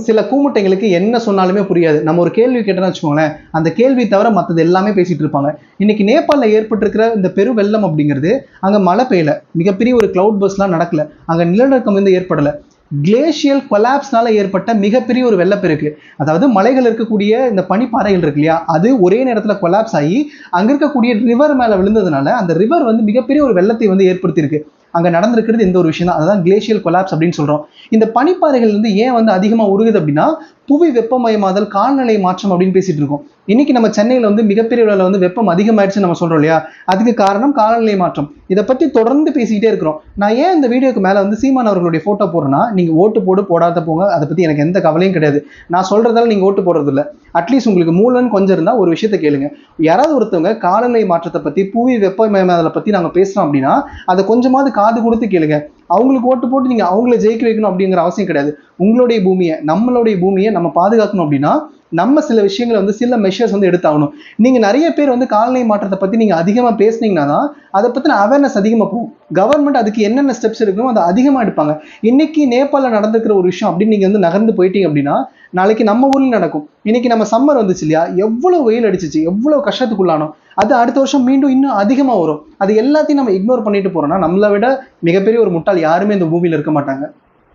சில கூமுட்டைங்களுக்கு என்ன சொன்னாலுமே புரியாது. நம்ம ஒரு கேள்வி கேட்டோம்னு வச்சுக்கோங்களேன், அந்த கேள்வி தவிர மற்றது எல்லாமே பேசிட்டு இருப்பாங்க. இன்னைக்கு நேபாளில் ஏற்பட்டிருக்கிற இந்த பெரு வெள்ளம் அப்படிங்கிறது அங்கே மழை பெய்யல, மிகப்பெரிய ஒரு கிளவுட் பஸ்லாம் நடக்கல, அங்கே நிலநடுக்கம் வந்து ஏற்படலை, கிளேஷியல் கொலாப்ஸ்னால ஏற்பட்ட மிகப்பெரிய ஒரு வெள்ளப்பெருக்கு. அதாவது மலைகள் இருக்கக்கூடிய இந்த பனிப்பாறைகள் இருக்கு இல்லையா, அது ஒரே நேரத்தில் கொலாப்ஸ் ஆகி அங்கே இருக்கக்கூடிய ரிவர் மேலே விழுந்ததுனால அந்த ரிவர் வந்து மிகப்பெரிய ஒரு வெள்ளத்தை வந்து ஏற்படுத்தியிருக்கு. அங்கே நடந்திருக்கிறது இந்த ஒரு விஷயம் தான், அதுதான் கிளேஷியல் கொலாப்ஸ் அப்படின்னு சொல்கிறோம். இந்த பனிப்பாறைகள் வந்து ஏன் வந்து அதிகமாக உருகுது அப்படின்னா, புவி வெப்பமயமாதல், காலநிலை மாற்றம் அப்படின்னு பேசிட்டு இருக்கோம். இன்னைக்கு நம்ம சென்னையில் வந்து மிகப்பெரிய அளவில் வந்து வெப்பம் அதிகமாயிடுச்சுன்னு நம்ம சொல்கிறோம் இல்லையா, அதுக்கு காரணம் காலநிலை மாற்றம். இதை பற்றி தொடர்ந்து பேசிக்கிட்டே இருக்கிறோம். நான் ஏன் இந்த வீடியோக்கு மேலே வந்து சீமான் அவர்களுடைய ஃபோட்டோ போடுறேன்னா, நீங்கள் ஓட்டு போடு போடாத போங்க, அதை பற்றி எனக்கு எந்த கவலையும் கிடையாது. நான் சொல்கிறதால நீங்கள் ஓட்டு போடுறது இல்லை. அட்லீஸ்ட் உங்களுக்கு மூலன்னு கொஞ்சம் இருந்தால் ஒரு விஷயத்தை கேளுங்க. யாராவது ஒருத்தவங்க காலநிலை மாற்றத்தை பற்றி, புவி வெப்பமயமாதலை பற்றி நாங்கள் பேசுகிறோம் அப்படின்னா அதை கொஞ்சமாவது காது கொடுத்து கேளுங்க. அவங்களுக்கு ஓட்டு போட்டு நீங்கள் அவங்கள ஜெயிக்க வைக்கணும் அப்படிங்கிற அவசியம் கிடையாது. உங்களுடைய பூமியை, நம்மளுடைய பூமியை நம்ம பாதுகாக்கணும் அப்படின்னா நம்ம சில விஷயங்களை வந்து சில மெஷர்ஸ் வந்து எடுத்தாகணும். நீங்கள் நிறைய பேர் வந்து காலநிலை மாற்றத்தை பற்றி நீங்கள் அதிகமாக பேசுனீங்கன்னா தான் அதை பற்றின அவேர்னஸ் அதிகமாக போகும். கவர்மெண்ட் அதுக்கு என்னென்ன ஸ்டெப்ஸ் எடுக்கணும் அதை அதிகமாக எடுப்பாங்க. இன்னைக்கு நேபாளில் நடந்துக்கிற ஒரு விஷயம் அப்படின்னு நீங்கள் வந்து நகர்ந்து போயிட்டீங்க அப்படின்னா நாளைக்கு நம்ம ஊரில் நடக்கும். இன்னைக்கு நம்ம சம்மர் வந்துச்சு இல்லையா, எவ்வளோ வெயில் அடிச்சிச்சு, எவ்வளோ கஷ்டத்துக்குள்ளானோம், அது அடுத்த வருஷம் மீண்டும் இன்னும் அதிகமாக வரும். அது எல்லாத்தையும் நம்ம இக்னோர் பண்ணிட்டு போறோம்னா நம்மளை விட மிகப்பெரிய ஒரு முட்டாள் யாருமே இந்த பூமியில் இருக்க மாட்டாங்க.